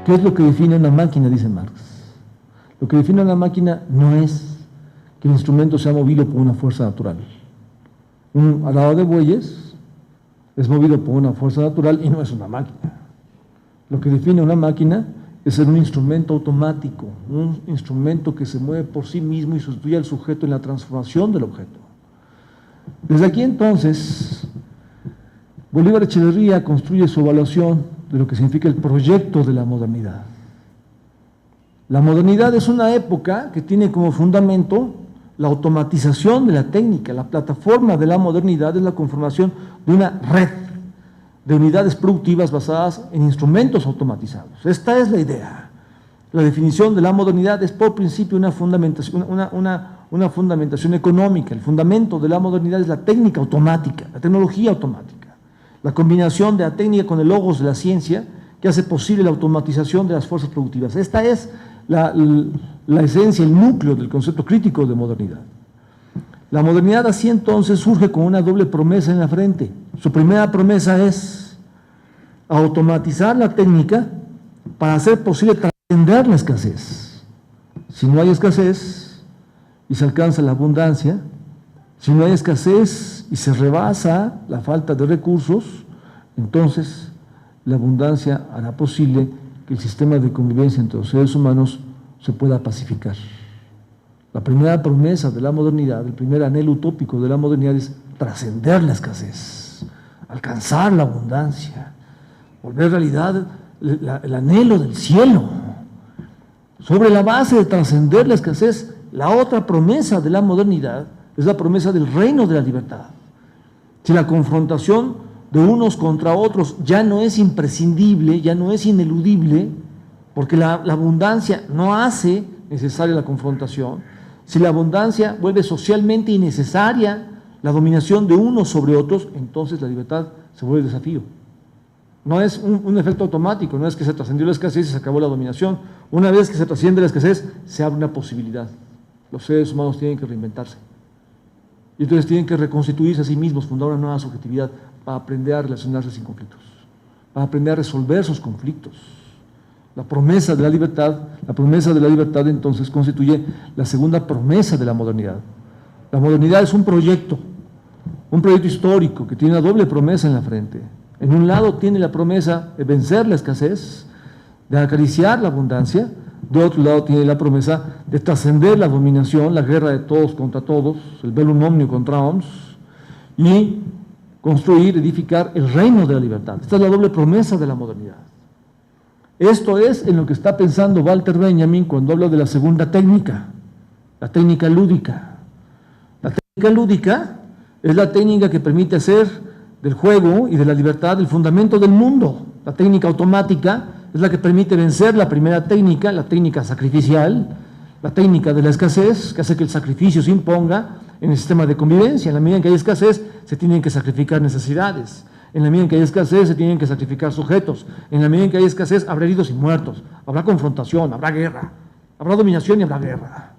¿Qué es lo que define una máquina? Dice Marx. Lo que define una máquina no es que el instrumento sea movido por una fuerza natural. Un arado de bueyes es movido por una fuerza natural y no es una máquina. Lo que define una máquina es ser un instrumento automático, un instrumento que se mueve por sí mismo y sustituye al sujeto en la transformación del objeto. Desde aquí entonces, Bolívar Echeverría construye su evaluación de lo que significa el proyecto de la modernidad. La modernidad es una época que tiene como fundamento la automatización de la técnica. La plataforma de la modernidad es la conformación de una red de unidades productivas basadas en instrumentos automatizados. Esta es la idea. La definición de la modernidad es por principio una fundamentación económica. El fundamento de la modernidad es la técnica automática, la tecnología automática, la combinación de la técnica con el logos de la ciencia que hace posible la automatización de las fuerzas productivas. Esta es la esencia, el núcleo del concepto crítico de modernidad. La modernidad así entonces surge con una doble promesa en la frente. Su primera promesa es automatizar la técnica para hacer posible trascender la escasez. Si no hay escasez y se alcanza la abundancia, si no hay escasez y se rebasa la falta de recursos, entonces la abundancia hará posible que el sistema de convivencia entre los seres humanos se pueda pacificar. La primera promesa de la modernidad, el primer anhelo utópico de la modernidad es trascender la escasez, alcanzar la abundancia, volver realidad el anhelo del cielo. Sobre la base de trascender la escasez, la otra promesa de la modernidad es la promesa del reino de la libertad. Si la confrontación de unos contra otros ya no es imprescindible, ya no es ineludible, porque la abundancia no hace necesaria la confrontación, si la abundancia vuelve socialmente innecesaria la dominación de unos sobre otros, entonces la libertad se vuelve desafío. No es un efecto automático, no es que se trascendió la escasez y se acabó la dominación. Una vez que se trasciende la escasez, se abre una posibilidad. Los seres humanos tienen que reinventarse. Y entonces tienen que reconstituirse a sí mismos, fundar una nueva subjetividad para aprender a relacionarse sin conflictos, para aprender a resolver sus conflictos. La promesa de la libertad entonces constituye la segunda promesa de la modernidad. La modernidad es un proyecto histórico que tiene una doble promesa en la frente. En un lado tiene la promesa de vencer la escasez, de acariciar la abundancia, de otro lado tiene la promesa de trascender la dominación, la guerra de todos contra todos, el bellum omnium contra omnes, y construir, edificar el reino de la libertad. Esta es la doble promesa de la modernidad. Esto es en lo que está pensando Walter Benjamin cuando habla de la segunda técnica, la técnica lúdica. La técnica lúdica es la técnica que permite hacer del juego y de la libertad el fundamento del mundo. La técnica automática es la que permite vencer la primera técnica, la técnica sacrificial, la técnica de la escasez, que hace que el sacrificio se imponga en el sistema de convivencia. En la medida en que hay escasez, se tienen que sacrificar necesidades. En la medida en que hay escasez, se tienen que sacrificar sujetos. En la medida en que hay escasez, habrá heridos y muertos. Habrá confrontación, habrá guerra. Habrá dominación y habrá guerra.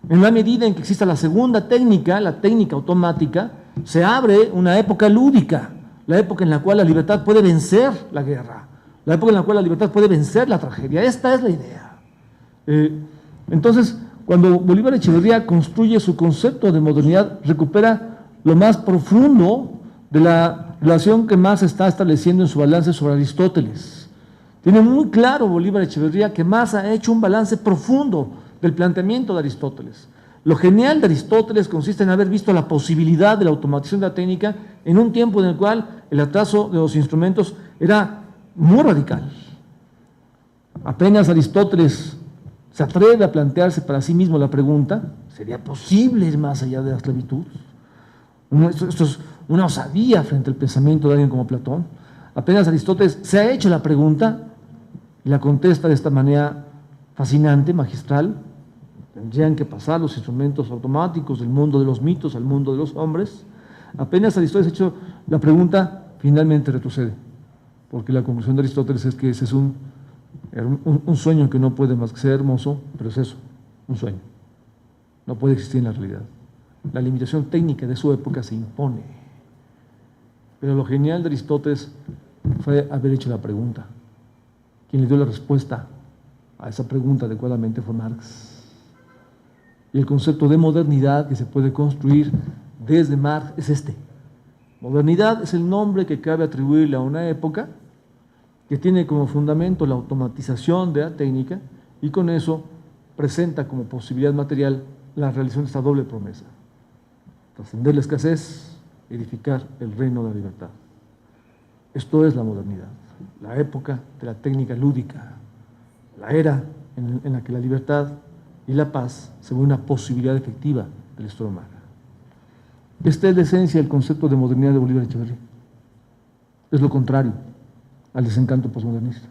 En la medida en que exista la segunda técnica, la técnica automática, se abre una época lúdica, la época en la cual la libertad puede vencer la guerra, la época en la cual la libertad puede vencer la tragedia. Esta es la idea. Entonces, cuando Bolívar Echeverría construye su concepto de modernidad, recupera lo más profundo de la relación que Marx está estableciendo en su balance sobre Aristóteles. Tiene muy claro Bolívar Echeverría que Marx ha hecho un balance profundo del planteamiento de Aristóteles. Lo genial de Aristóteles consiste en haber visto la posibilidad de la automatización de la técnica en un tiempo en el cual el atraso de los instrumentos era muy radical. Apenas Aristóteles se atreve a plantearse para sí mismo la pregunta, ¿sería posible ir más allá de la esclavitud? Esto es una osadía frente al pensamiento de alguien como Platón. Apenas Aristóteles se ha hecho la pregunta y la contesta de esta manera fascinante, magistral. Tendrían que pasar los instrumentos automáticos del mundo de los mitos al mundo de los hombres. Apenas Aristóteles ha hecho la pregunta, finalmente retrocede, porque la conclusión de Aristóteles es que ese es un sueño que no puede más que ser hermoso, pero es eso, un sueño. No puede existir en la realidad. La limitación técnica de su época se impone. Pero lo genial de Aristóteles fue haber hecho la pregunta. quien le dio la respuesta a esa pregunta adecuadamente fue Marx. Y el concepto de modernidad que se puede construir desde Marx es este. Modernidad es el nombre que cabe atribuirle a una época que tiene como fundamento la automatización de la técnica y con eso presenta como posibilidad material la realización de esta doble promesa: trascender la escasez, edificar el reino de la libertad. Esto es la modernidad, la época de la técnica lúdica, la era en la que la libertad y la paz se ven una posibilidad efectiva de la historia humana. Esta es la esencia del concepto de modernidad de Bolívar Echeverría. Es lo contrario al desencanto posmodernista.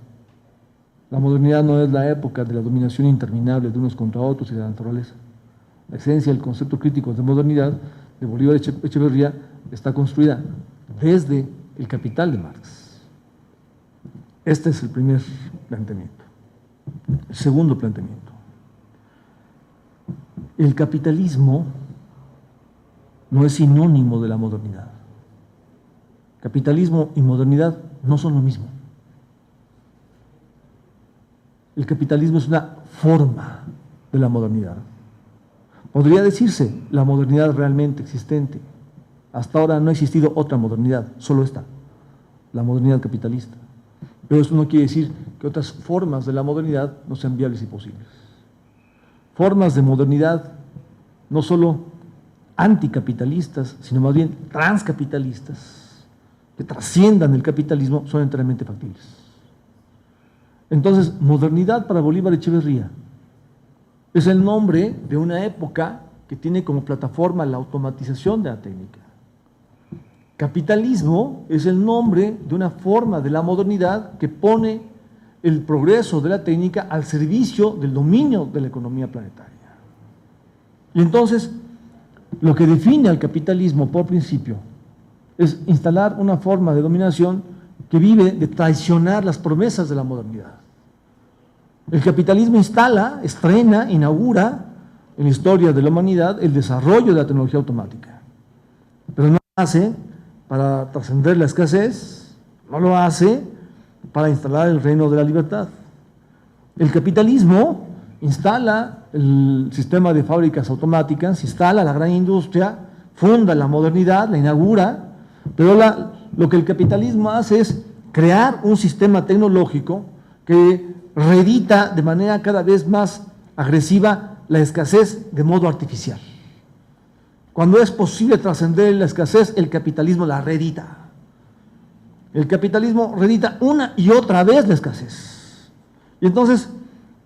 La modernidad no es la época de la dominación interminable de unos contra otros y de la naturaleza. La esencia del concepto crítico de modernidad de Bolívar Echeverría está construida desde el Capital de Marx. Este es el primer planteamiento. El segundo planteamiento: el capitalismo no es sinónimo de la modernidad. Capitalismo y modernidad no son lo mismo. El capitalismo es una forma de la modernidad. Podría decirse la modernidad realmente existente. Hasta ahora no ha existido otra modernidad, solo esta, la modernidad capitalista. Pero eso no quiere decir que otras formas de la modernidad no sean viables y posibles. Formas de modernidad no solo anticapitalistas, sino más bien transcapitalistas, que trasciendan el capitalismo, son enteramente factibles. Entonces, modernidad para Bolívar Echeverría es el nombre de una época que tiene como plataforma la automatización de la técnica. Capitalismo es el nombre de una forma de la modernidad que pone el progreso de la técnica al servicio del dominio de la economía planetaria. Y entonces, lo que define al capitalismo por principio es instalar una forma de dominación que vive de traicionar las promesas de la modernidad. El capitalismo instala, estrena, inaugura en la historia de la humanidad el desarrollo de la tecnología automática, pero no lo hace para trascender la escasez, no lo hace para instalar el reino de la libertad. El capitalismo instala el sistema de fábricas automáticas, instala la gran industria, funda la modernidad, la inaugura, pero lo que el capitalismo hace es crear un sistema tecnológico que reedita de manera cada vez más agresiva la escasez de modo artificial. Cuando es posible trascender la escasez, el capitalismo la reedita. El capitalismo reedita una y otra vez la escasez. Y entonces,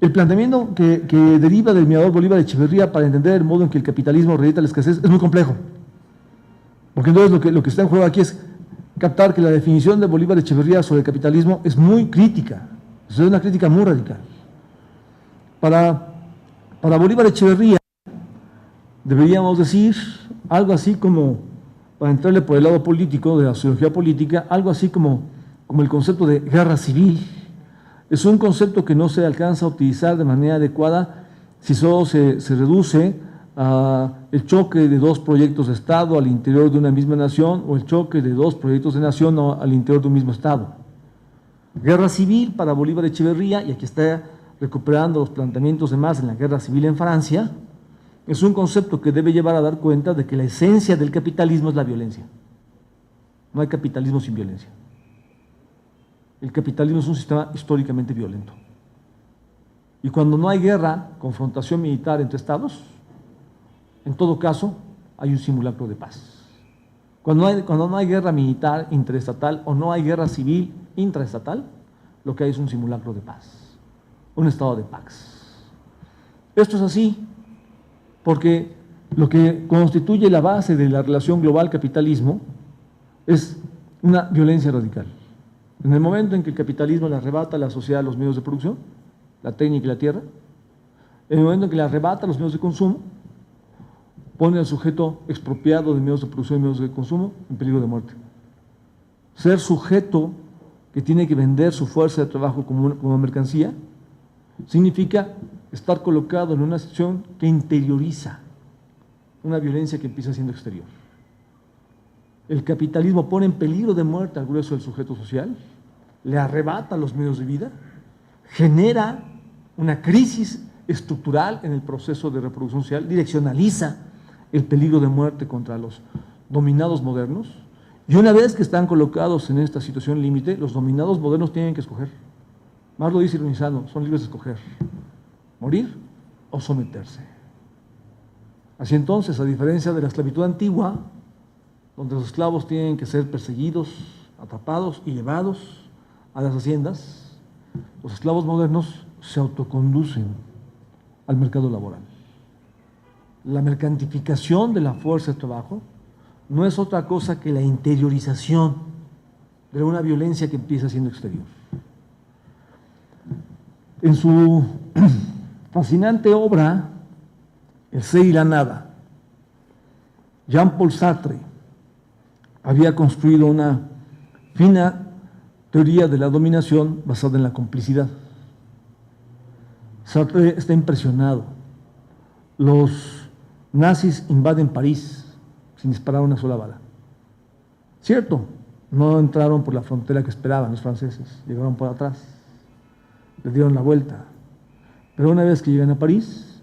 el planteamiento que deriva del mirador Bolívar Echeverría para entender el modo en que el capitalismo reedita la escasez es muy complejo. Porque entonces lo que está en juego aquí es captar que la definición de Bolívar Echeverría sobre el capitalismo es muy crítica, es una crítica muy radical. Para Bolívar Echeverría deberíamos decir algo así como, para entrarle por el lado político, de la sociología política, algo así como el concepto de guerra civil. Es un concepto que no se alcanza a utilizar de manera adecuada si solo se reduce a el choque de dos proyectos de Estado al interior de una misma nación o el choque de dos proyectos de nación al interior de un mismo Estado. Guerra civil para Bolívar Echeverría, y aquí está recuperando los planteamientos de Marx en la guerra civil en Francia, es un concepto que debe llevar a dar cuenta de que la esencia del capitalismo es la violencia. No hay capitalismo sin violencia. El capitalismo es un sistema históricamente violento. Y cuando no hay guerra, confrontación militar entre estados, en todo caso, hay un simulacro de paz. Cuando no hay guerra militar interestatal o no hay guerra civil intraestatal, lo que hay es un simulacro de paz, un estado de pax. Esto es así porque lo que constituye la base de la relación global-capitalismo es una violencia radical. En el momento en que el capitalismo le arrebata a la sociedad los medios de producción, la técnica y la tierra, en el momento en que le arrebata los medios de consumo, pone al sujeto expropiado de medios de producción y medios de consumo en peligro de muerte. Ser sujeto que tiene que vender su fuerza de trabajo como mercancía significa estar colocado en una situación que interioriza una violencia que empieza siendo exterior. El capitalismo pone en peligro de muerte al grueso del sujeto social, le arrebata los medios de vida genera una crisis estructural en el proceso de reproducción social, direccionaliza el peligro de muerte contra los dominados modernos, y una vez que están colocados en esta situación límite, los dominados modernos tienen que escoger. Más lo dice ironizando, son libres de escoger, morir o someterse. Así entonces, a diferencia de la esclavitud antigua, donde los esclavos tienen que ser perseguidos, atrapados y llevados a las haciendas, los esclavos modernos se autoconducen al mercado laboral. La mercantilización de la fuerza de trabajo no es otra cosa que la interiorización de una violencia que empieza siendo exterior. En su fascinante obra, El ser y la nada, Jean-Paul Sartre había construido una fina teoría de la dominación basada en la complicidad. Sartre está impresionado. Los nazis invaden París sin disparar una sola bala. Cierto, no entraron por la frontera que esperaban los franceses, llegaron por atrás, le dieron la vuelta. Pero una vez que llegan a París,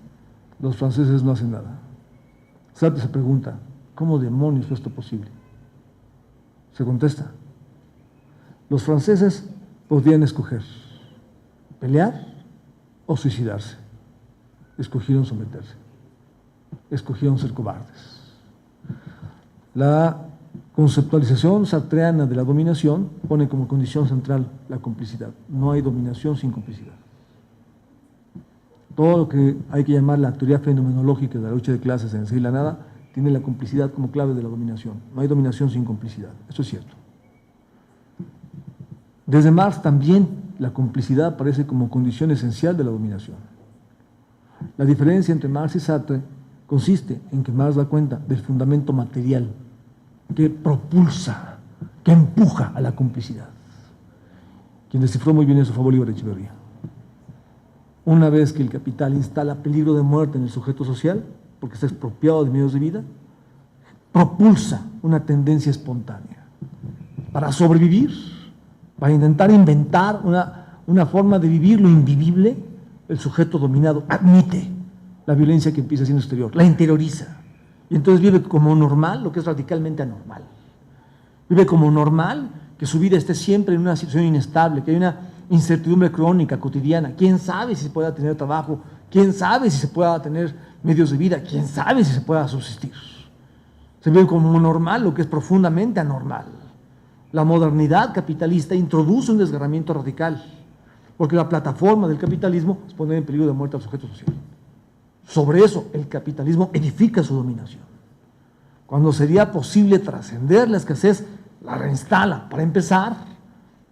los franceses no hacen nada. Sartre se pregunta, ¿cómo demonios fue esto posible? Se contesta, los franceses podían escoger pelear o suicidarse. Escogieron someterse, escogieron ser cobardes. La conceptualización sartreana de la dominación pone como condición central la complicidad. No hay dominación sin complicidad. Todo lo que hay que llamar la teoría fenomenológica de la lucha de clases en El ser y la nada tiene la complicidad como clave de la dominación. No hay dominación sin complicidad, eso es cierto. Desde Marx también la complicidad aparece como condición esencial de la dominación. La diferencia entre Marx y Sartre consiste en que Marx da cuenta del fundamento material que propulsa, que empuja a la complicidad. Quien descifró muy bien eso fue Bolívar Echeverría. Una vez que el capital instala peligro de muerte en el sujeto social, porque está expropiado de medios de vida, propulsa una tendencia espontánea para sobrevivir, para intentar inventar una forma de vivir lo invivible. El sujeto dominado admite la violencia que empieza siendo exterior, la interioriza, y entonces vive como normal lo que es radicalmente anormal. Vive como normal que su vida esté siempre en una situación inestable, que hay una incertidumbre crónica, cotidiana. ¿Quién sabe si se pueda tener trabajo? ¿Quién sabe si se pueda tener medios de vida? ¿Quién sabe si se pueda subsistir? Se ve como normal lo que es profundamente anormal. La modernidad capitalista introduce un desgarramiento radical, porque la plataforma del capitalismo es poner en peligro de muerte al sujeto social. Sobre eso, el capitalismo edifica su dominación. Cuando sería posible trascender la escasez, la reinstala. Para empezar,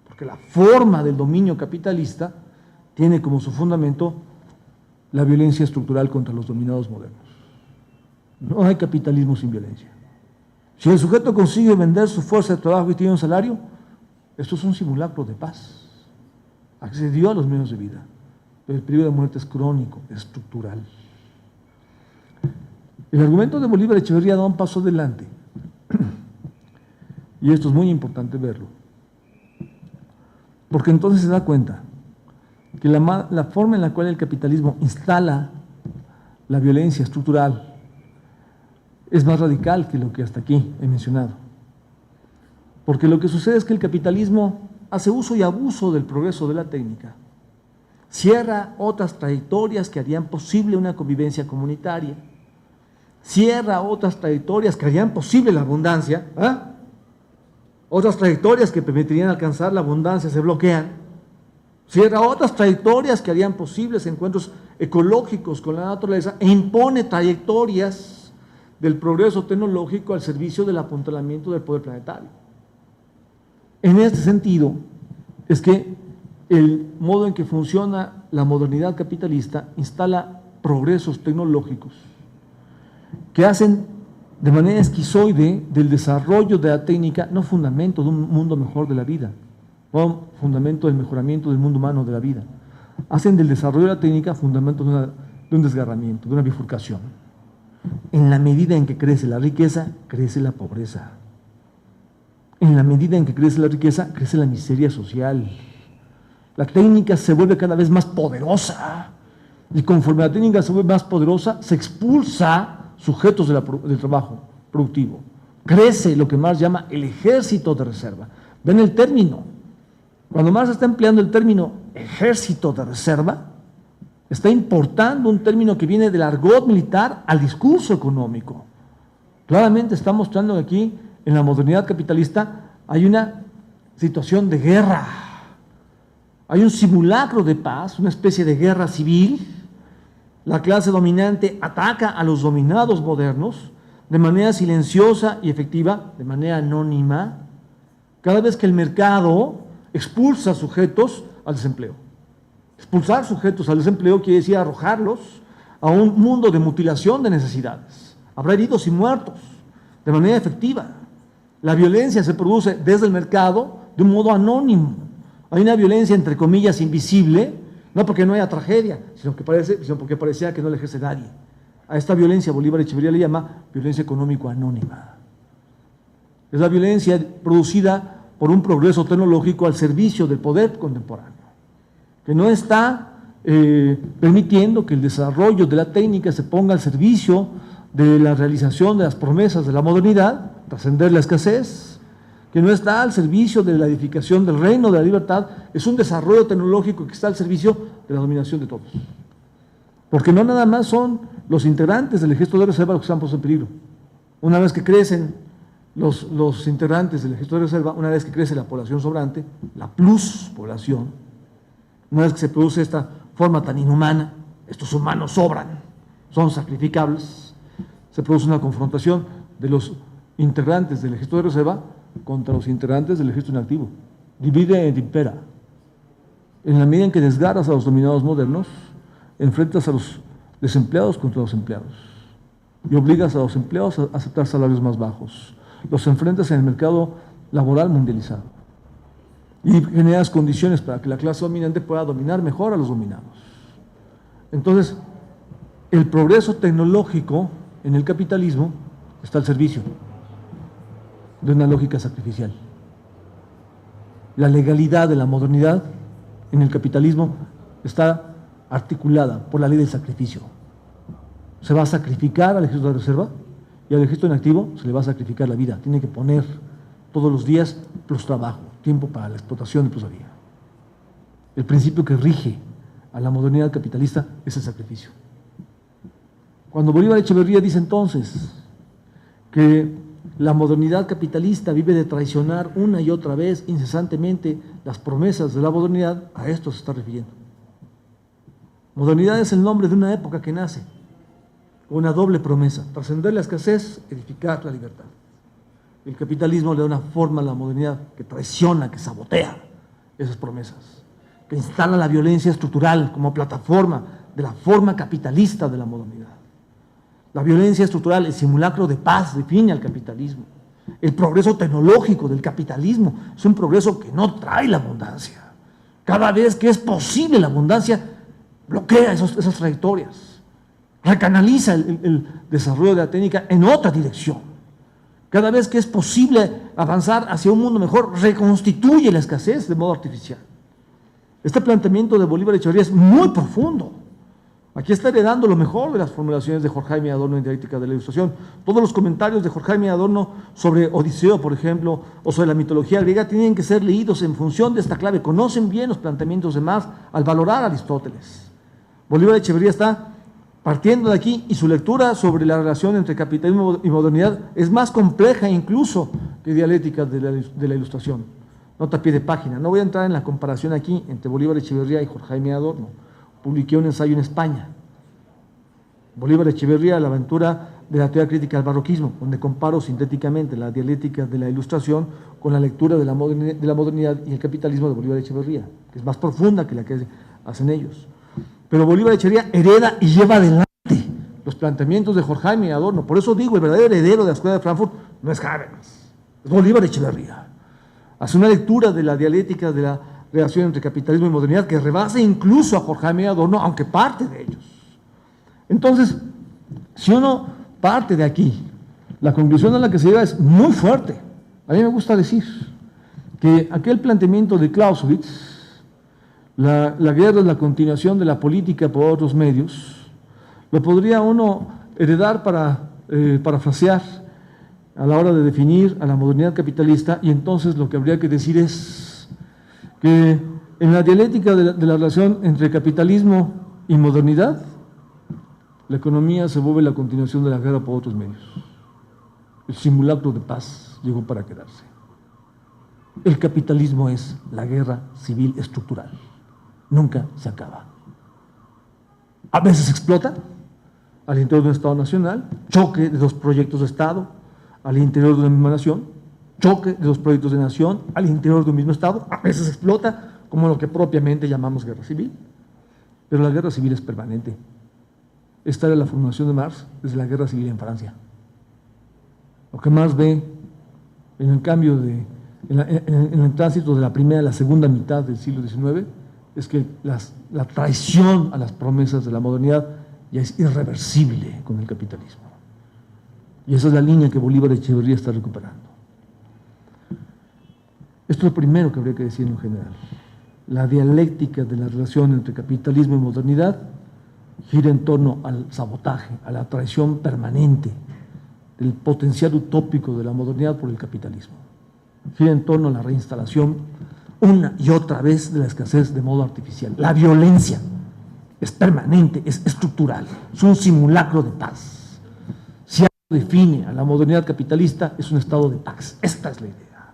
porque la forma del dominio capitalista tiene como su fundamento la violencia estructural contra los dominados modernos. No hay capitalismo sin violencia. Si el sujeto consigue vender su fuerza de trabajo y tiene un salario, esto es un simulacro de paz. Accedió a los medios de vida, pero el peligro de muerte es crónico, es estructural. El argumento de Bolívar Echeverría da un paso adelante, y esto es muy importante verlo, porque entonces se da cuenta que la forma en la cual el capitalismo instala la violencia estructural es más radical que lo que hasta aquí he mencionado. Porque lo que sucede es que el capitalismo hace uso y abuso del progreso de la técnica, cierra otras trayectorias que harían posible una convivencia comunitaria, cierra otras trayectorias que harían posible la abundancia, otras trayectorias que permitirían alcanzar la abundancia se bloquean, cierra otras trayectorias que harían posibles encuentros ecológicos con la naturaleza e impone trayectorias del progreso tecnológico al servicio del apuntalamiento del poder planetario. En este sentido, es que el modo en que funciona la modernidad capitalista instala progresos tecnológicos que hacen de manera esquizoide del desarrollo de la técnica no fundamento de un mundo mejor de la vida, no fundamento del mejoramiento del mundo humano de la vida, hacen del desarrollo de la técnica fundamento de un desgarramiento, de una bifurcación. En la medida en que crece la riqueza, crece la pobreza. En la medida en que crece la riqueza, crece la miseria social. La técnica se vuelve cada vez más poderosa y conforme la técnica se vuelve más poderosa, se expulsa sujetos del trabajo productivo. Crece lo que Marx llama el ejército de reserva. Ven el término. Cuando Marx está empleando el término ejército de reserva, está importando un término que viene del argot militar al discurso económico. Claramente está mostrando que aquí, en la modernidad capitalista, hay una situación de guerra. Hay un simulacro de paz, una especie de guerra civil. La clase dominante ataca a los dominados modernos de manera silenciosa y efectiva, de manera anónima, cada vez que el mercado expulsa sujetos al desempleo. Expulsar sujetos al desempleo quiere decir arrojarlos a un mundo de mutilación de necesidades. Habrá heridos y muertos de manera efectiva. La violencia se produce desde el mercado de un modo anónimo. Hay una violencia, entre comillas, invisible, no porque no haya tragedia, sino porque parecía que no le ejerce nadie. A esta violencia Bolívar Echeverría le llama violencia económico-anónima. Es la violencia producida por un progreso tecnológico al servicio del poder contemporáneo, que no está permitiendo que el desarrollo de la técnica se ponga al servicio de la realización de las promesas de la modernidad, trascender la escasez, que no está al servicio de la edificación del reino de la libertad, es un desarrollo tecnológico que está al servicio de la dominación de todos. Porque no nada más son los integrantes del ejército de reserva los que están puestos en peligro. Una vez que crecen los integrantes del ejército de reserva, una vez que crece la población sobrante, la pluspoblación, una vez que se produce esta forma tan inhumana, estos humanos sobran, son sacrificables, se produce una confrontación de los integrantes del ejército de reserva contra los integrantes del ejército inactivo. Divide et impera. En la medida en que desgarras a los dominados modernos, enfrentas a los desempleados contra los empleados y obligas a los empleados a aceptar salarios más bajos. Los enfrentas en el mercado laboral mundializado y generas condiciones para que la clase dominante pueda dominar mejor a los dominados. Entonces, el progreso tecnológico en el capitalismo está al servicio de una lógica sacrificial. La legalidad de la modernidad en el capitalismo está articulada por la ley del sacrificio. Se va a sacrificar al ejército de reserva y al ejército inactivo se le va a sacrificar la vida. Tiene que poner todos los días plus trabajo, tiempo para la explotación de plusvalía. El principio que rige a la modernidad capitalista es el sacrificio. Cuando Bolívar Echeverría dice entonces que la modernidad capitalista vive de traicionar una y otra vez incesantemente las promesas de la modernidad, a esto se está refiriendo. Modernidad es el nombre de una época que nace, una doble promesa: trascender la escasez, edificar la libertad. El capitalismo le da una forma a la modernidad que traiciona, que sabotea esas promesas, que instala la violencia estructural como plataforma de la forma capitalista de la modernidad. La violencia estructural, el simulacro de paz, define al capitalismo. El progreso tecnológico del capitalismo es un progreso que no trae la abundancia. Cada vez que es posible la abundancia, bloquea esas trayectorias, recanaliza el desarrollo de la técnica en otra dirección. Cada vez que es posible avanzar hacia un mundo mejor, reconstituye la escasez de modo artificial. Este planteamiento de Bolívar Echeverría es muy profundo. Aquí está heredando lo mejor de las formulaciones de Jorge Jaime Adorno en Dialéctica de la Ilustración. Todos los comentarios de Jorge Jaime Adorno sobre Odiseo, por ejemplo, o sobre la mitología griega, tienen que ser leídos en función de esta clave. Conocen bien los planteamientos de Marx al valorar a Aristóteles. Bolívar Echeverría está partiendo de aquí y su lectura sobre la relación entre capitalismo y modernidad es más compleja incluso que Dialéctica de la Ilustración. Nota a pie de página. No voy a entrar en la comparación aquí entre Bolívar Echeverría y Jorge Jaime Adorno. Publiqué un ensayo en España, Bolívar Echeverría, la aventura de la teoría crítica del barroquismo, donde comparo sintéticamente la dialéctica de la Ilustración con la lectura de la modernidad y el capitalismo de Bolívar Echeverría, que es más profunda que la que hacen ellos. Pero Bolívar Echeverría hereda y lleva adelante los planteamientos de Jorge Jaime Adorno. Por eso digo, el verdadero heredero de la Escuela de Frankfurt no es Habermas, es Bolívar Echeverría. Hace una lectura de la dialéctica de la relación entre capitalismo y modernidad que rebasa incluso a Jorge Jaime Adorno, aunque parte de ellos. Entonces, si uno parte de aquí, la conclusión a la que se llega es muy fuerte. A mí me gusta decir que aquel planteamiento de Clausewitz La guerra es la continuación de la política por otros medios, lo podría uno heredar para parafrasear a la hora de definir a la modernidad capitalista, y entonces lo que habría que decir es que en la dialéctica de la relación entre capitalismo y modernidad, la economía se vuelve la continuación de la guerra por otros medios. El simulacro de paz llegó para quedarse. El capitalismo es la guerra civil estructural. Nunca se acaba. A veces explota al interior de un Estado nacional, choque de dos proyectos de Estado al interior de una misma nación, choque de dos proyectos de nación al interior de un mismo Estado. A veces explota como lo que propiamente llamamos guerra civil. Pero la guerra civil es permanente. Esta era la formulación de Marx desde la guerra civil en Francia. Lo que Marx ve en el cambio en el tránsito de la primera a la segunda mitad del siglo XIX es que la traición a las promesas de la modernidad ya es irreversible con el capitalismo. Y esa es la línea que Bolívar Echeverría está recuperando. Esto es lo primero que habría que decir en general. La dialéctica de la relación entre capitalismo y modernidad gira en torno al sabotaje, a la traición permanente del potencial utópico de la modernidad por el capitalismo. Gira en torno a la reinstalación una y otra vez de la escasez de modo artificial. La violencia es permanente, es estructural, es un simulacro de paz. Si algo define a la modernidad capitalista, es un estado de paz. Esta es la idea.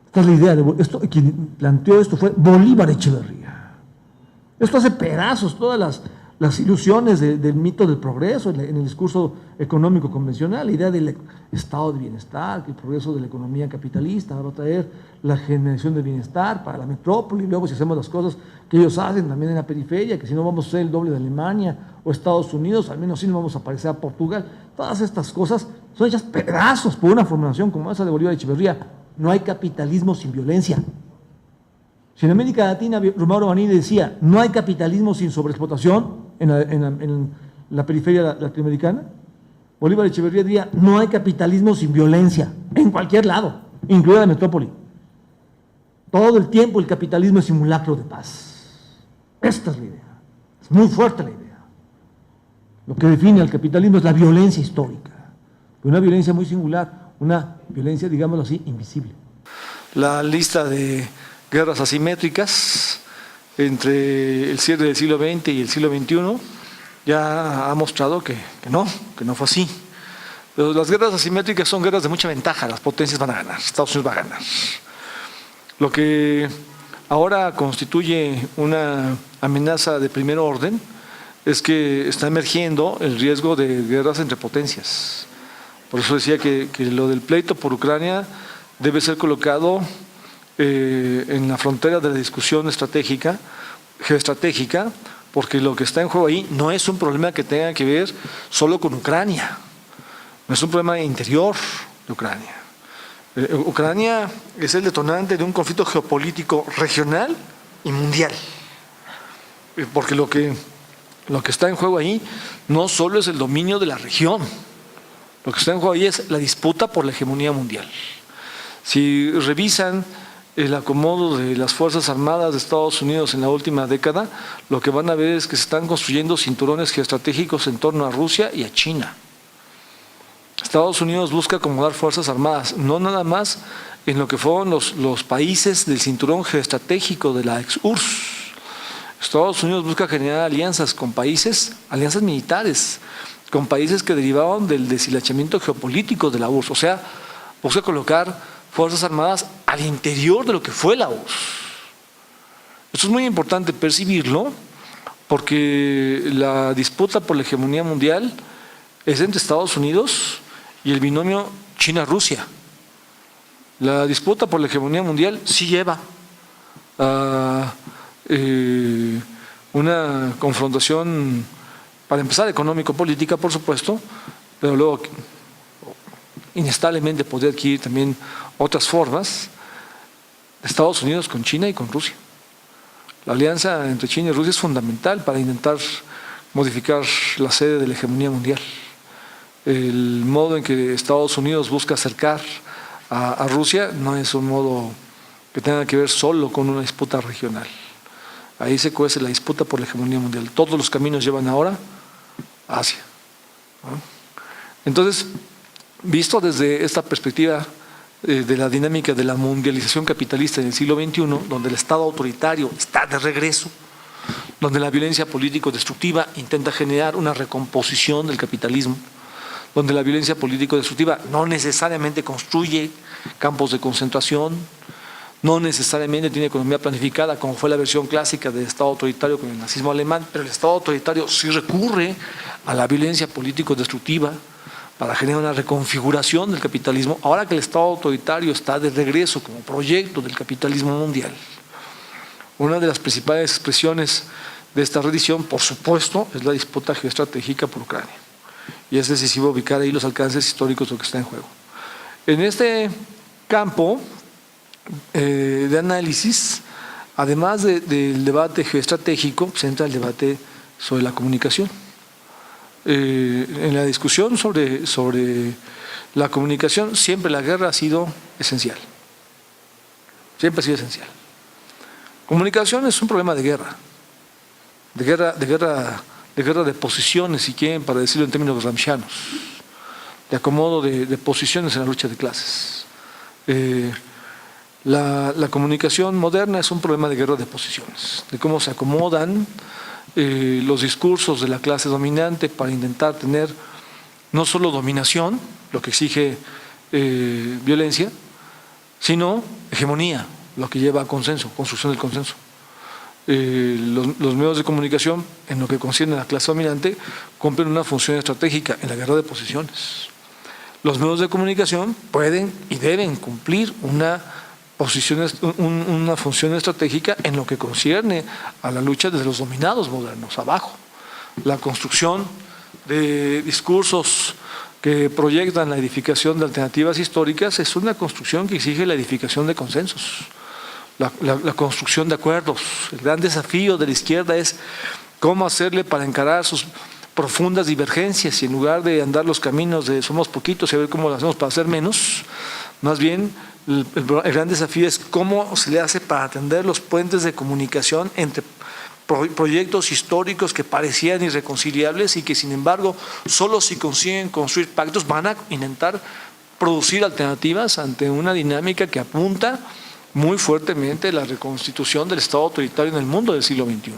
Esta es la idea. Quien planteó esto fue Bolívar Echeverría. Esto hace pedazos todas las ilusiones del mito del progreso en el discurso económico convencional, la idea del estado de bienestar, que el progreso de la economía capitalista va a traer la generación de bienestar para la metrópoli, luego si hacemos las cosas que ellos hacen también en la periferia, que si no vamos a ser el doble de Alemania o Estados Unidos, al menos sí no vamos a parecer a Portugal. Todas estas cosas son hechas pedazos por una formulación como esa de Bolívar Echeverría. No hay capitalismo sin violencia. Si en América Latina, Romauro Banini decía, no hay capitalismo sin sobreexplotación en la periferia latinoamericana, Bolívar Echeverría diría, no hay capitalismo sin violencia, en cualquier lado, incluida la metrópoli. Todo el tiempo el capitalismo es simulacro de paz. Esta es la idea. Es muy fuerte la idea. Lo que define al capitalismo es la violencia histórica, una violencia muy singular, una violencia, digámoslo así, invisible. La lista de guerras asimétricas entre el cierre del siglo XX y el siglo XXI ya ha mostrado que no fue así. Pero las guerras asimétricas son guerras de mucha ventaja, las potencias van a ganar, Estados Unidos va a ganar. Lo que ahora constituye una amenaza de primer orden es que está emergiendo el riesgo de guerras entre potencias. Por eso decía que lo del pleito por Ucrania debe ser colocado en la frontera de la discusión geoestratégica, porque lo que está en juego ahí no es un problema que tenga que ver solo con Ucrania, no es un problema interior de Ucrania. Ucrania es el detonante de un conflicto geopolítico regional y mundial, porque lo que está en juego ahí no solo es el dominio de la región, lo que está en juego ahí es la disputa por la hegemonía mundial. Si revisan el acomodo de las Fuerzas Armadas de Estados Unidos en la última década, lo que van a ver es que se están construyendo cinturones geoestratégicos en torno a Rusia y a China. Estados Unidos busca acomodar Fuerzas Armadas, no nada más en lo que fueron los países del cinturón geoestratégico de la ex-URSS. Estados Unidos busca generar alianzas con países, alianzas militares, con países que derivaban del deshilachamiento geopolítico de la URSS, o sea, busca colocar Fuerzas Armadas al interior de lo que fue la URSS. Esto es muy importante percibirlo porque la disputa por la hegemonía mundial es entre Estados Unidos y el binomio China-Rusia. La disputa por la hegemonía mundial sí lleva a una confrontación, para empezar, económico-política, por supuesto, pero luego inestablemente podría adquirir también otras formas, de Estados Unidos con China y con Rusia. La alianza entre China y Rusia es fundamental para intentar modificar la sede de la hegemonía mundial. El modo en que Estados Unidos busca acercar a Rusia no es un modo que tenga que ver solo con una disputa regional. Ahí se cuece la disputa por la hegemonía mundial. Todos los caminos llevan ahora a Asia, ¿no? Entonces, visto desde esta perspectiva de la dinámica de la mundialización capitalista en el siglo XXI, donde el Estado autoritario está de regreso, donde la violencia político-destructiva intenta generar una recomposición del capitalismo, donde la violencia político-destructiva no necesariamente construye campos de concentración, no necesariamente tiene economía planificada, como fue la versión clásica del Estado autoritario con el nazismo alemán, pero el Estado autoritario sí recurre a la violencia político-destructiva para generar una reconfiguración del capitalismo, ahora que el Estado autoritario está de regreso como proyecto del capitalismo mundial. Una de las principales expresiones de esta rendición, por supuesto, es la disputa geoestratégica por Ucrania. Y es decisivo ubicar ahí los alcances históricos de lo que está en juego. En este campo de análisis, además del debate geoestratégico, se entra el debate sobre la comunicación. En la discusión sobre la comunicación, siempre la guerra ha sido esencial. Siempre ha sido esencial. Comunicación es un problema de guerra, de posiciones, si quieren, para decirlo en términos gramscianos, de acomodo de posiciones en la lucha de clases. La comunicación moderna es un problema de guerra de posiciones, de cómo se acomodan los discursos de la clase dominante para intentar tener no solo dominación, lo que exige violencia, sino hegemonía, lo que lleva a consenso, construcción del consenso. Los medios de comunicación, en lo que concierne a la clase dominante, cumplen una función estratégica en la guerra de posiciones. Los medios de comunicación pueden y deben cumplir una función estratégica en lo que concierne a la lucha de los dominados modernos, abajo. La construcción de discursos que proyectan la edificación de alternativas históricas es una construcción que exige la edificación de consensos, la construcción de acuerdos. El gran desafío de la izquierda es cómo hacerle para encarar sus profundas divergencias y en lugar de andar los caminos de somos poquitos y a ver cómo lo hacemos para hacer menos, más bien el gran desafío es cómo se le hace para atender los puentes de comunicación entre proyectos históricos que parecían irreconciliables y que sin embargo solo si consiguen construir pactos van a intentar producir alternativas ante una dinámica que apunta muy fuertemente a la reconstitución del Estado autoritario en el mundo del siglo XXI.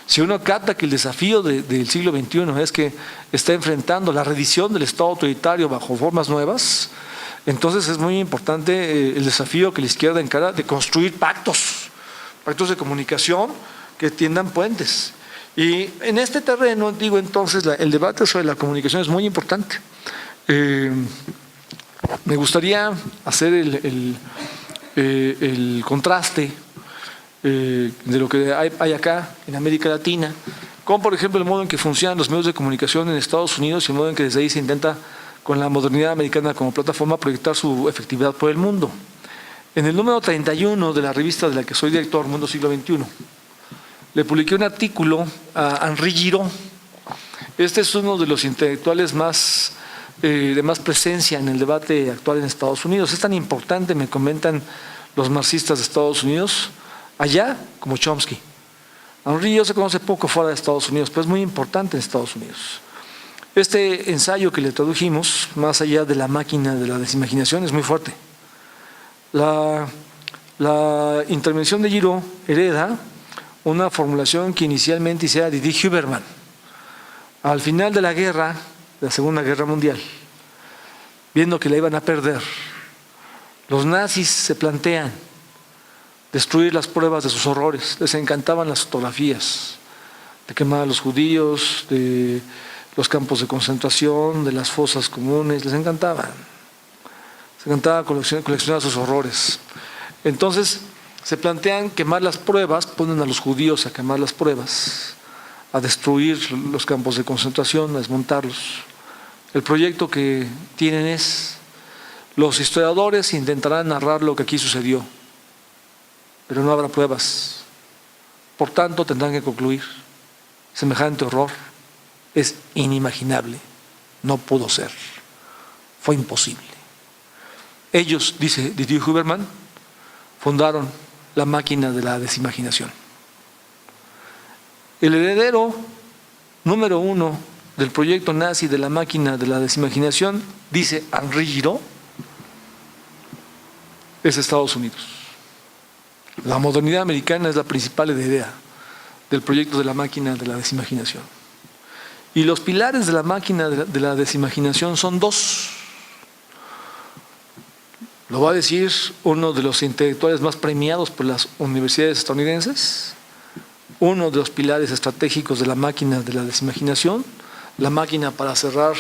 Si uno capta que el desafío del siglo XXI es que está enfrentando la redición del Estado autoritario bajo formas nuevas, entonces es muy importante el desafío que la izquierda encara de construir pactos de comunicación que tiendan puentes. Y en este terreno, digo entonces, el debate sobre la comunicación es muy importante. Me gustaría hacer el contraste de lo que hay acá en América Latina, con por ejemplo el modo en que funcionan los medios de comunicación en Estados Unidos y el modo en que desde ahí se intenta con la modernidad americana como plataforma proyectar su efectividad por el mundo. En el número 31 de la revista de la que soy director, Mundo Siglo XXI, le publiqué un artículo a Henri Giraud. Este es uno de los intelectuales de más presencia en el debate actual en Estados Unidos. Es tan importante, me comentan los marxistas de Estados Unidos, allá como Chomsky. Henri Giraud se conoce poco fuera de Estados Unidos, pero es muy importante en Estados Unidos. Este ensayo que le tradujimos, más allá de la máquina de la desimaginación, es muy fuerte. La intervención de Giraud hereda una formulación que inicialmente hiciera Didi Huberman. Al final de la guerra, de la Segunda Guerra Mundial, viendo que la iban a perder, los nazis se plantean destruir las pruebas de sus horrores. Les encantaban las fotografías de quemar a los judíos, de los campos de concentración, de las fosas comunes, les encantaban. Se encantaba coleccionar sus horrores. Entonces se plantean quemar las pruebas, ponen a los judíos a quemar las pruebas, a destruir los campos de concentración, a desmontarlos. El proyecto que tienen es, los historiadores intentarán narrar lo que aquí sucedió, pero no habrá pruebas. Por tanto, tendrán que concluir, semejante horror es inimaginable, no pudo ser, fue imposible. Ellos, dice Didi Huberman, fundaron la máquina de la desimaginación. El heredero número 1 del proyecto nazi de la máquina de la desimaginación, dice Henri Giraud, es Estados Unidos. La modernidad americana es la principal heredera del proyecto de la máquina de la desimaginación. Y los pilares de la máquina de la desimaginación son dos. Lo va a decir uno de los intelectuales más premiados por las universidades estadounidenses, uno de los pilares estratégicos de la máquina de la desimaginación, la máquina para cerrar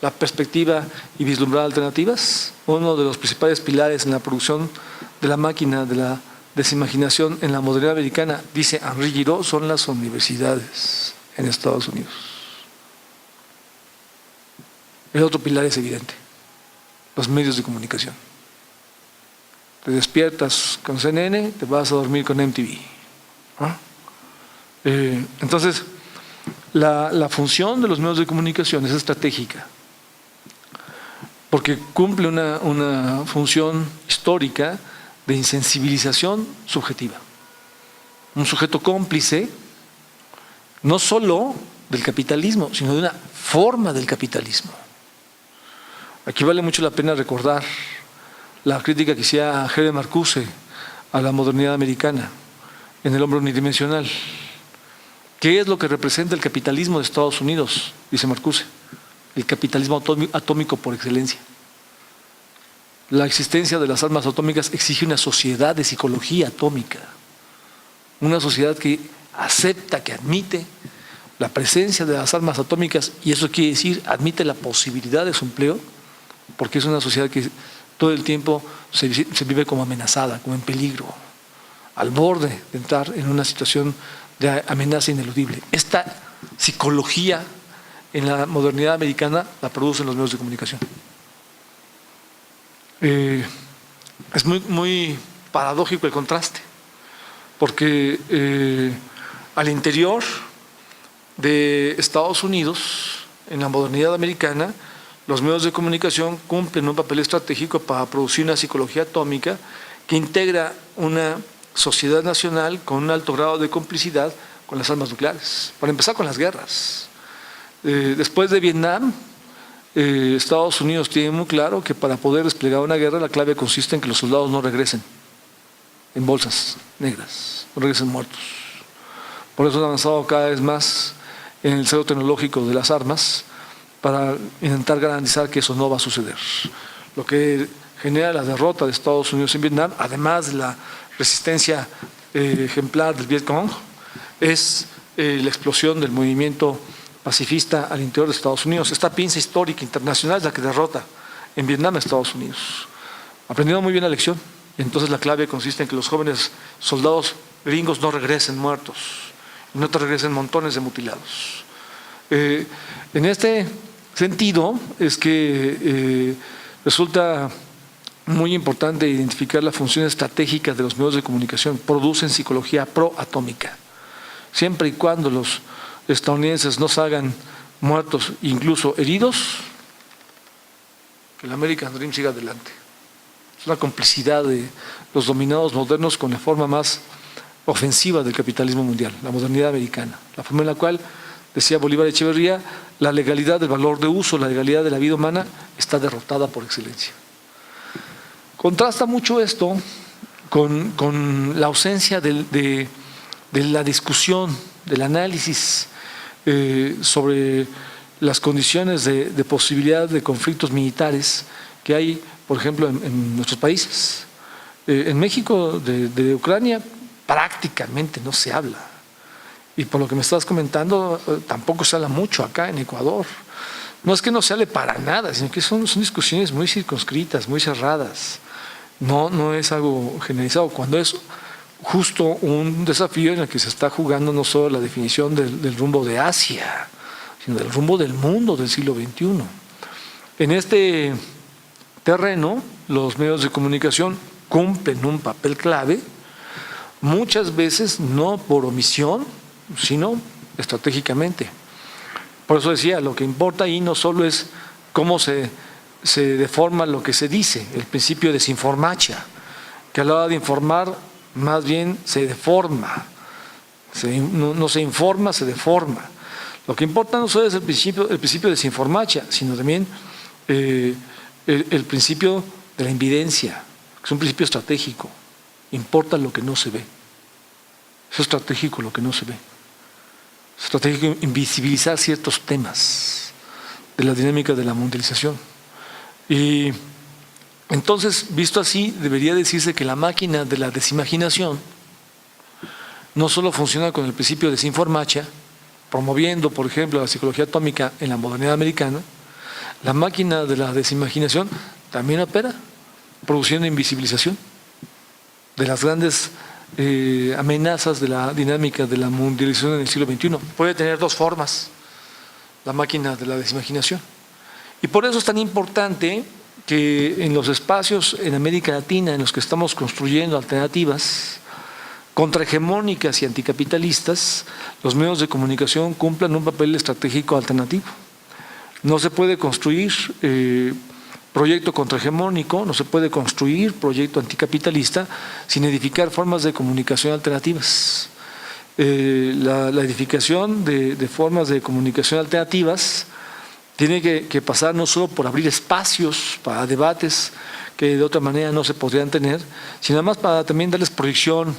la perspectiva y vislumbrar alternativas. Uno de los principales pilares en la producción de la máquina de la desimaginación en la modernidad americana, dice Henri Giraud, son las universidades en Estados Unidos. El otro pilar es evidente, los medios de comunicación. Te despiertas con CNN, te vas a dormir con MTV. Entonces, la función de los medios de comunicación es estratégica, porque cumple una función histórica de insensibilización subjetiva. Un sujeto cómplice, no solo del capitalismo, sino de una forma del capitalismo. Aquí vale mucho la pena recordar la crítica que hacía Herbert Marcuse a la modernidad americana en El hombre unidimensional. ¿Qué es lo que representa el capitalismo de Estados Unidos? Dice Marcuse, el capitalismo atómico por excelencia. La existencia de las armas atómicas exige una sociedad de psicología atómica, una sociedad que acepta, que admite la presencia de las armas atómicas, y eso quiere decir, admite la posibilidad de su empleo, porque es una sociedad que todo el tiempo se vive como amenazada, como en peligro, al borde de entrar en una situación de amenaza ineludible. Esta psicología en la modernidad americana la producen los medios de comunicación. Es muy paradójico el contraste, porque al interior de Estados Unidos, en la modernidad americana, los medios de comunicación cumplen un papel estratégico para producir una psicología atómica que integra una sociedad nacional con un alto grado de complicidad con las armas nucleares. Para empezar, con las guerras. Después de Vietnam, Estados Unidos tiene muy claro que para poder desplegar una guerra la clave consiste en que los soldados no regresen en bolsas negras, no regresen muertos. Por eso han avanzado cada vez más en el desarrollo tecnológico de las armas para intentar garantizar que eso no va a suceder. Lo que genera la derrota de Estados Unidos en Vietnam, además de la resistencia ejemplar del Vietcong, es la explosión del movimiento pacifista al interior de Estados Unidos. Esta pinza histórica internacional es la que derrota en Vietnam a Estados Unidos. Aprendieron muy bien la lección, y entonces la clave consiste en que los jóvenes soldados gringos no regresen muertos, y no te regresen montones de mutilados. En este sentido es que resulta muy importante identificar la función estratégica de los medios de comunicación. Producen psicología proatómica. Siempre y cuando los estadounidenses no salgan muertos, incluso heridos, que el American Dream siga adelante. Es una complicidad de los dominados modernos con la forma más ofensiva del capitalismo mundial, la modernidad americana, la forma en la cual, decía Bolívar Echeverría, la legalidad del valor de uso, la legalidad de la vida humana está derrotada por excelencia. Contrasta mucho esto con la ausencia de la discusión, del análisis sobre las condiciones de posibilidad de conflictos militares que hay, por ejemplo, en nuestros países. En México, de Ucrania, prácticamente no se habla. Y por lo que me estás comentando, tampoco se habla mucho acá en Ecuador. No es que no se hable para nada, sino que son discusiones muy circunscritas, muy cerradas. No es algo generalizado, cuando es justo un desafío en el que se está jugando no solo la definición del rumbo de Asia, sino del rumbo del mundo del siglo XXI. En este terreno, los medios de comunicación cumplen un papel clave, muchas veces no por omisión, sino estratégicamente. Por eso decía, lo que importa ahí no solo es cómo se deforma lo que se dice, el principio de desinformatia, que a la hora de informar más bien se deforma No se informa, se deforma. Lo que importa no solo es el principio de desinformacia, sino también el principio de la invidencia, que es un principio estratégico. Importa lo que no se ve. Es estratégico lo que no se ve. Es estratégico invisibilizar ciertos temas de la dinámica de la mundialización. Y entonces, visto así, debería decirse que la máquina de la desimaginación no solo funciona con el principio de desinformacia, promoviendo, por ejemplo, la psicología atómica en la modernidad americana, la máquina de la desimaginación también opera produciendo invisibilización de las grandes amenazas de la dinámica de la mundialización en el siglo XXI. Puede tener dos formas la máquina de la desimaginación. Y por eso es tan importante que en los espacios en América Latina en los que estamos construyendo alternativas contrahegemónicas y anticapitalistas, los medios de comunicación cumplan un papel estratégico alternativo. No se puede construir proyecto contrahegemónico, no se puede construir proyecto anticapitalista sin edificar formas de comunicación alternativas. La edificación de formas de comunicación alternativas tiene que pasar no solo por abrir espacios para debates que de otra manera no se podrían tener, sino además para también darles proyección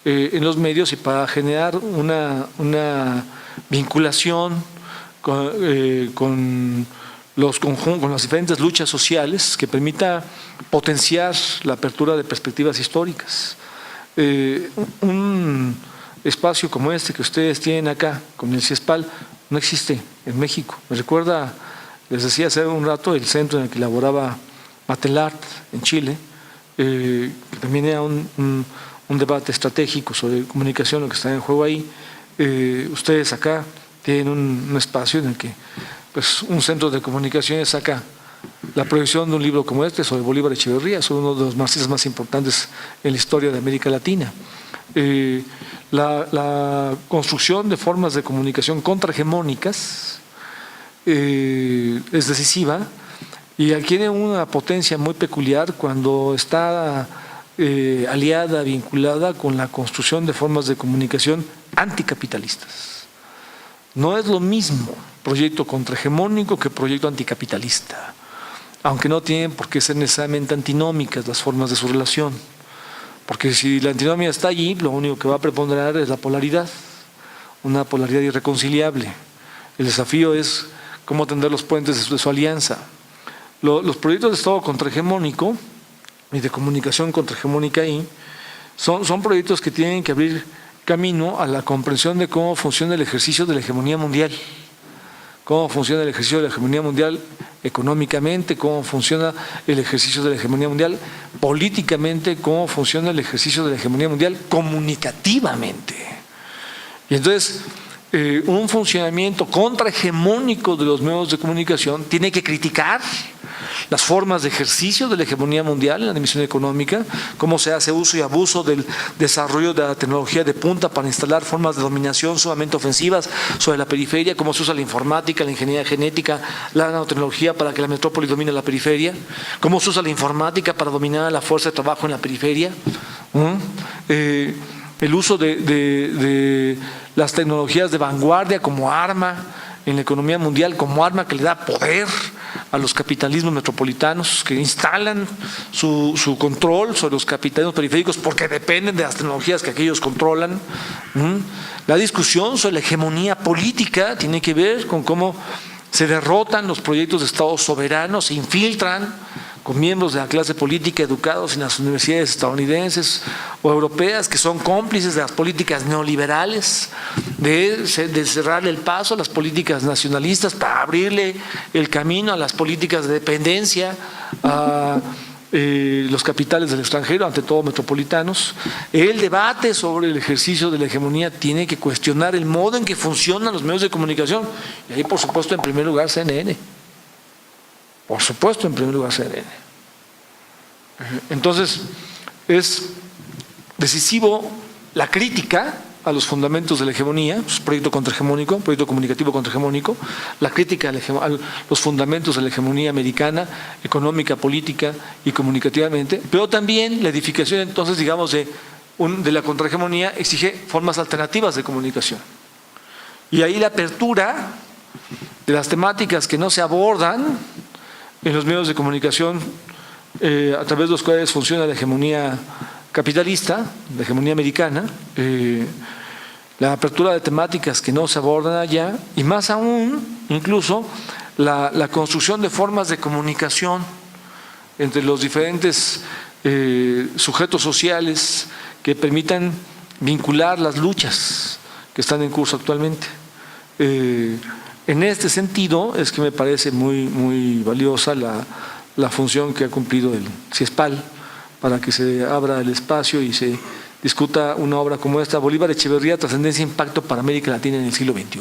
en los medios y para generar una vinculación con las diferentes luchas sociales que permita potenciar la apertura de perspectivas históricas. Un espacio como este que ustedes tienen acá, con el CIESPAL, no existe en México. Me recuerda, les decía hace un rato, el centro en el que laboraba Matelart en Chile, que también era un debate estratégico sobre comunicación, lo que está en juego ahí. Ustedes acá tienen un espacio en el que pues, un centro de comunicaciones saca la proyección de un libro como este sobre Bolívar Echeverría, sobre uno de los marxistas más importantes en la historia de América Latina. La construcción de formas de comunicación contrahegemónicas es decisiva y adquiere una potencia muy peculiar cuando está aliada, vinculada con la construcción de formas de comunicación anticapitalistas. No es lo mismo proyecto contrahegemónico que proyecto anticapitalista, aunque no tienen por qué ser necesariamente antinómicas las formas de su relación. Porque si la antinomia está allí, lo único que va a preponderar es la polaridad, una polaridad irreconciliable. El desafío es cómo tender los puentes de su alianza. Los proyectos de Estado contrahegemónico y de comunicación contrahegemónica ahí son proyectos que tienen que abrir camino a la comprensión de cómo funciona el ejercicio de la hegemonía mundial, cómo funciona el ejercicio de la hegemonía mundial económicamente, cómo funciona el ejercicio de la hegemonía mundial políticamente, cómo funciona el ejercicio de la hegemonía mundial comunicativamente. Y entonces, un funcionamiento contrahegemónico de los medios de comunicación tiene que criticar las formas de ejercicio de la hegemonía mundial en la dimensión económica, cómo se hace uso y abuso del desarrollo de la tecnología de punta para instalar formas de dominación sumamente ofensivas sobre la periferia, cómo se usa la informática, la ingeniería genética, la nanotecnología para que la metrópoli domine la periferia, cómo se usa la informática para dominar la fuerza de trabajo en la periferia, el uso de las tecnologías de vanguardia como arma en la economía mundial, como arma que le da poder a los capitalismos metropolitanos que instalan su control sobre los capitalismos periféricos porque dependen de las tecnologías que aquellos controlan. La discusión sobre la hegemonía política tiene que ver con cómo se derrotan los proyectos de Estado soberanos, se infiltran con miembros de la clase política educados en las universidades estadounidenses o europeas que son cómplices de las políticas neoliberales, de cerrarle el paso a las políticas nacionalistas para abrirle el camino a las políticas de dependencia a los capitales del extranjero, ante todo metropolitanos. El debate sobre el ejercicio de la hegemonía tiene que cuestionar el modo en que funcionan los medios de comunicación, y ahí por supuesto en primer lugar CNN. Por supuesto, en primer lugar, CNN. Entonces, es decisivo la crítica a los fundamentos de la hegemonía, proyecto contrahegemónico, proyecto comunicativo contrahegemónico, la crítica a los fundamentos de la hegemonía americana, económica, política y comunicativamente, pero también la edificación, entonces, digamos, de de la contrahegemonía exige formas alternativas de comunicación. Y ahí la apertura de las temáticas que no se abordan en los medios de comunicación a través de los cuales funciona la hegemonía capitalista, la hegemonía americana, la apertura de temáticas que no se abordan allá, y más aún, incluso, la construcción de formas de comunicación entre los diferentes sujetos sociales que permitan vincular las luchas que están en curso actualmente. En este sentido es que me parece muy valiosa la función que ha cumplido el CIESPAL para que se abra el espacio y se discuta una obra como esta, Bolívar Echeverría, trascendencia e impacto para América Latina en el siglo XXI.